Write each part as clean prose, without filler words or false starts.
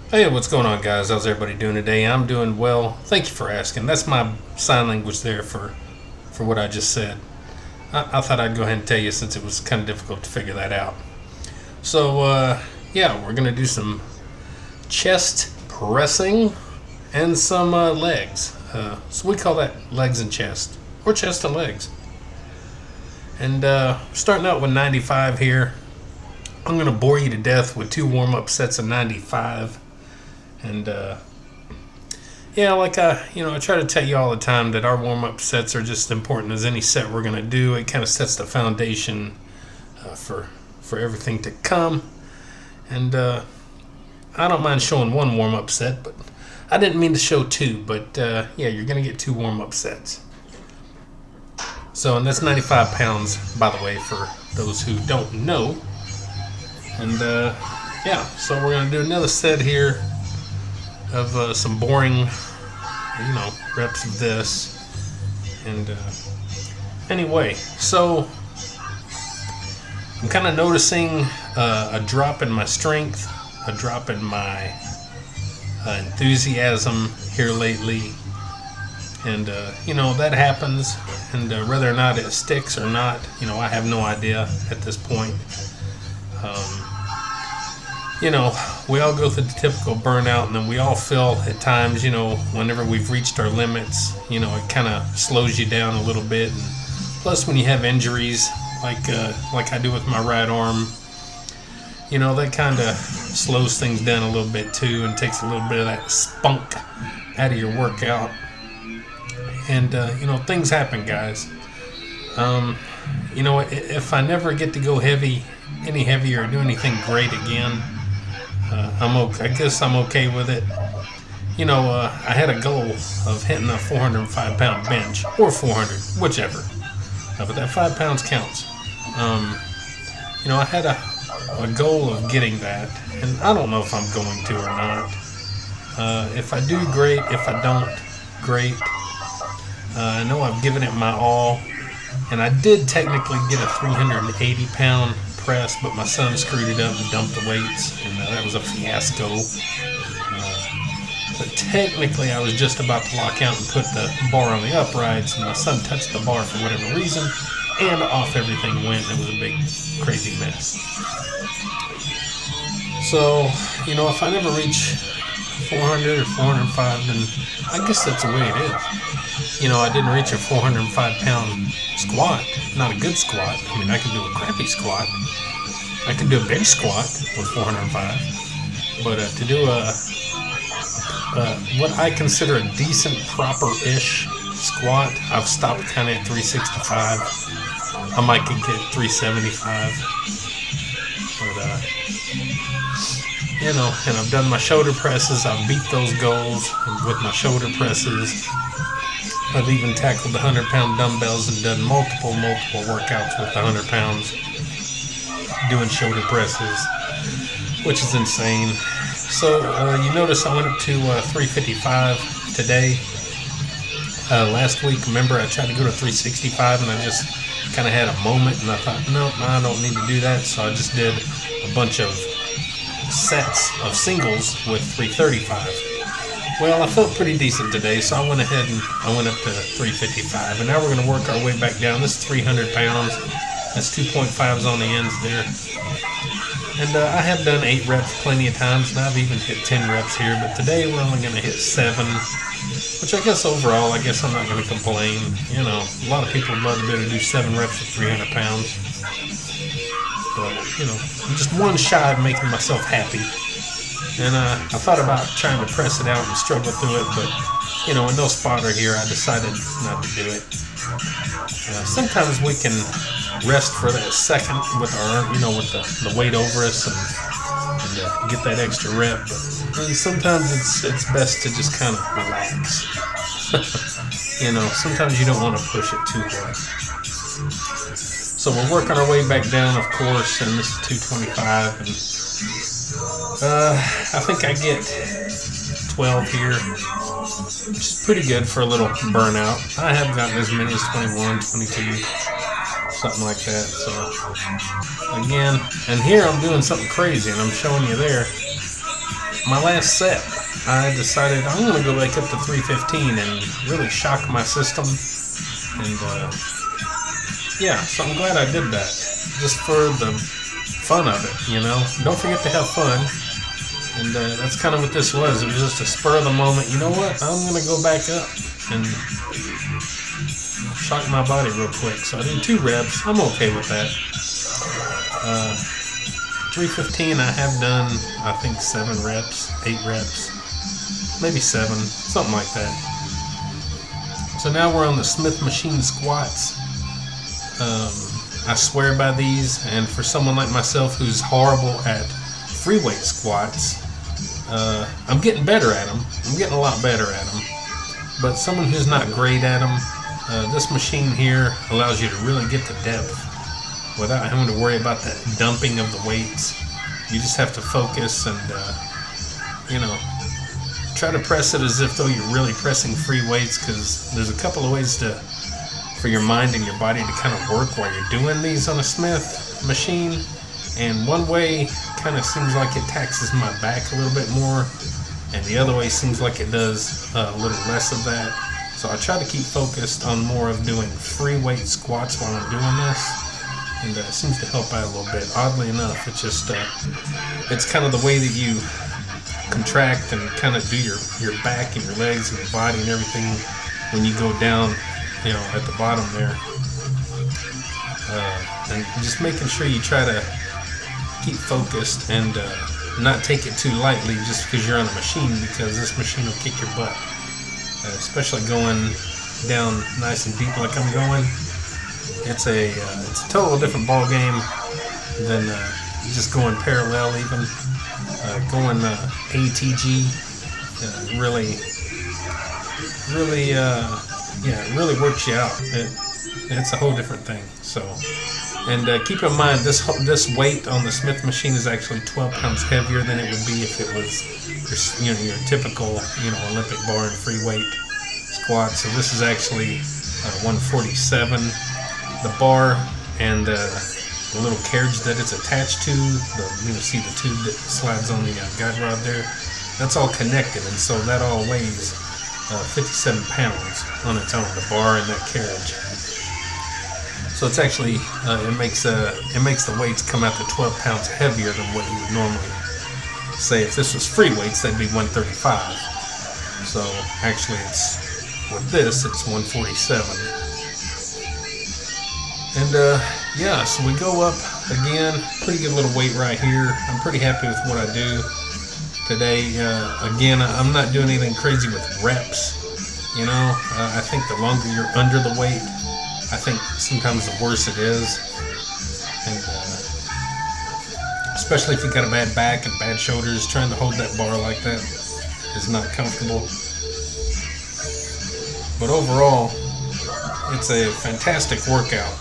Hey, what's going on, guys? How's everybody doing today? I'm doing well. Thank you for asking. That's my sign language there for what I just said. I thought I'd go ahead and tell you since it was kind of difficult to figure that out. So, yeah, we're going to do some chest pressing and some legs. So we call that legs and chest, or chest and legs. And starting out with 95 here. I'm going to bore you to death with two warm-up sets of 95. And yeah, I try to tell you all the time that our warm-up sets are just as important as any set we're gonna do. It kind of sets the foundation for everything to come. And I don't mind showing one warm-up set, but I didn't mean to show two. But yeah, you're gonna get two warm-up sets. So, and that's 95 pounds, by the way, for those who don't know. And yeah, so we're gonna do another set here of some boring, reps of this. And anyway, so I'm kind of noticing a drop in my strength, a drop in my enthusiasm here lately. And, that happens. And whether or not it sticks or not, I have no idea at this point. We all go through the typical burnout, and then we all feel at times, whenever we've reached our limits, it kind of slows you down a little bit. And plus, when you have injuries, like I do with my right arm, that kind of slows things down a little bit too, and takes a little bit of that spunk out of your workout. And things happen, guys. If I never get to go any heavier, or do anything great again, I'm okay. I guess I'm okay with it. I had a goal of hitting a 405 pound bench, or 400, whichever. But that 5 pounds counts. I had a goal of getting that, and I don't know if I'm going to or not. If I do, great. If I don't, great. I know I've given it my all, and I did technically get a 380 pound press, but my son screwed it up and dumped the weights, and that was a fiasco. But technically, I was just about to lock out and put the bar on the uprights, and my son touched the bar for whatever reason, and off everything went. It was a big, crazy mess. So, if I never reach 400 or 405, then I guess that's the way it is. I didn't reach a 405 pound squat, not a good squat. I mean, I can do a crappy squat. I can do a bench squat with 405, but to do what I consider a decent, proper-ish squat, I've stopped kind of at 365. I might could get 375, but and I've done my shoulder presses. I've beat those goals with my shoulder presses. I've even tackled the 100-pound dumbbells and done multiple workouts with the 100 pounds doing shoulder presses, which is insane. So you notice I went up to 355 today. Last week, remember, I tried to go to 365, and I just kind of had a moment, and I thought, no, I don't need to do that. So I just did a bunch of sets of singles with 335. Well, I felt pretty decent today, so I went ahead and I went up to 355. And now we're going to work our way back down. This is 300 pounds. That's 2.5s on the ends there. And I have done 8 reps plenty of times, and I've even hit 10 reps here. But today we're only going to hit 7, which I guess overall, I'm not going to complain. A lot of people would love to be able to do 7 reps with 300 pounds. But, I'm just one shy of making myself happy. And I thought about trying to press it out and struggle through it, but, with no spotter here, I decided not to do it. Sometimes we can rest for that second with our, with the weight over us and get that extra rep. But sometimes it's best to just kind of relax. Sometimes you don't want to push it too hard. So we're working our way back down, of course, and this is 225, and I think I get 12 here, which is pretty good for a little burnout. I have gotten as many as 21, 22, something like that. So, again, and here I'm doing something crazy, and I'm showing you there. my last set, I decided I'm going to go back up to 315 and really shock my system. And yeah, so I'm glad I did that, just for the fun of it, you know. Don't forget to have fun. And that's kind of what this was. It was just a spur of the moment. You know what? I'm going to go back up and shock my body real quick. So I did 2 reps. I'm okay with that. 315, I have done, I think, 7 reps, 8 reps, maybe 7, something like that. So now we're on the Smith machine squats. I swear by these, and for someone like myself who's horrible at free weight squats, I'm getting better at them. I'm getting a lot better at them. But someone who's not great at them, this machine here allows you to really get to depth without having to worry about that dumping of the weights. You just have to focus and, you know, try to press it as if though you're really pressing free weights, because there's a couple of ways for your mind and your body to kind of work while you're doing these on a Smith machine. And one way kind of seems like it taxes my back a little bit more, and the other way seems like it does a little less of that. So I try to keep focused on more of doing free weight squats while I'm doing this, and it seems to help out a little bit. Oddly enough, it's just it's kind of the way that you contract and kind of do your back and your legs and your body and everything when you go down, you know, at the bottom there. And just making sure you try to keep focused and not take it too lightly just because you're on a machine, because this machine will kick your butt, especially going down nice and deep like I'm going. It's a total different ball game than just going parallel. Even going ATG really it really works you out. It's a whole different thing. So, and keep in mind, this weight on the Smith machine is actually 12 pounds heavier than it would be if it was your typical Olympic bar and free weight squat. So this is actually 147. The bar and the little carriage that it's attached to, see the tube that slides on the guide rod there, that's all connected, and so that all weighs 57 pounds on its own, the bar and that carriage. So it's actually it makes the weights come out to 12 pounds heavier than what you would normally say. If this was free weights, that'd be 135. So actually, with this it's 147. And yeah, so we go up again. Pretty good little weight right here. I'm pretty happy with what I do today. Again, I'm not doing anything crazy with reps. I think the longer you're under the weight, I think sometimes the worse it is. And especially if you've got a bad back and bad shoulders, trying to hold that bar like that is not comfortable. But overall, it's a fantastic workout.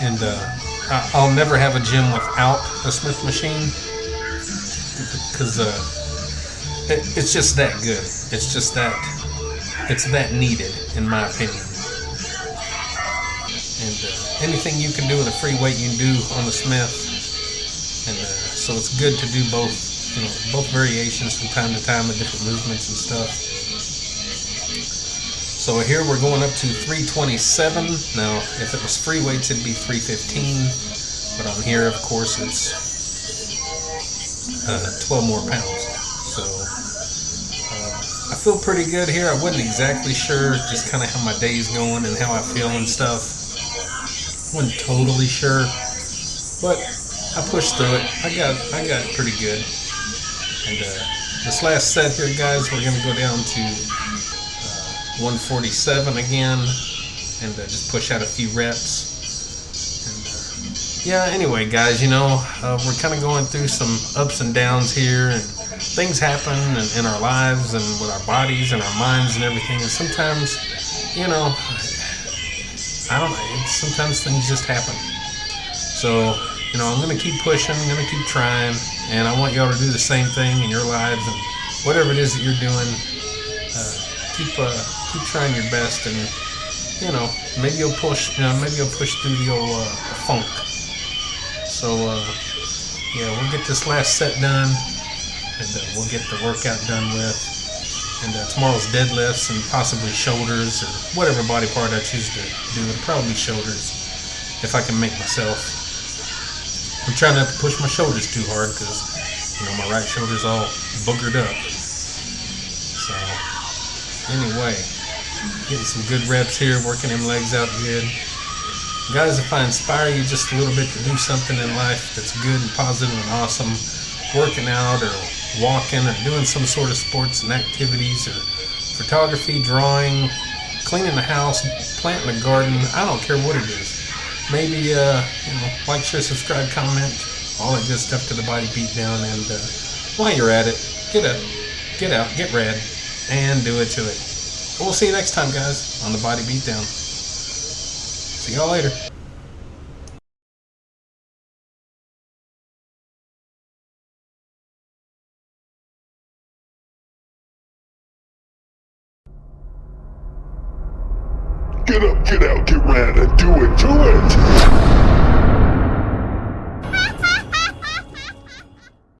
And I'll never have a gym without a Smith machine, because it's just that good. It's that needed, in my opinion. And anything you can do with a free weight, you can do on the Smith. And so it's good to do both variations from time to time with different movements and stuff. So here we're going up to 327. Now, if it was free weights, it'd be 315. But on here, of course, it's 12 more pounds. So I feel pretty good here. I wasn't exactly sure just kind of how my day's going and how I feel and stuff. Wasn't totally sure, but I pushed through it. I got it pretty good. And this last set here, guys, we're going to go down to 147 again, and just push out a few reps. And yeah, anyway, guys, we're kind of going through some ups and downs here, and things happen in our lives and with our bodies and our minds and everything. And sometimes, sometimes things just happen. So, I'm going to keep pushing, I'm going to keep trying, and I want y'all to do the same thing in your lives, and whatever it is that you're doing, keep trying your best, and maybe you'll push through the old funk. So yeah, we'll get this last set done, and we'll get the workout done with. And tomorrow's deadlifts and possibly shoulders or whatever body part I choose to do. It'll probably be shoulders if I can make myself. I'm trying not to push my shoulders too hard because, my right shoulder's all boogered up. So, anyway, getting some good reps here, working them legs out good. Guys, if I inspire you just a little bit to do something in life that's good and positive and awesome, working out or walking or doing some sort of sports and activities or photography, drawing, cleaning the house, planting a garden, I don't care what it is. Maybe, like, share, subscribe, comment, all that good stuff to the Body Beatdown. And while you're at it, get out, get rad, and do it to it. We'll see you next time, guys, on the Body Beatdown. See y'all later. Get up, get out, get rad, and do it to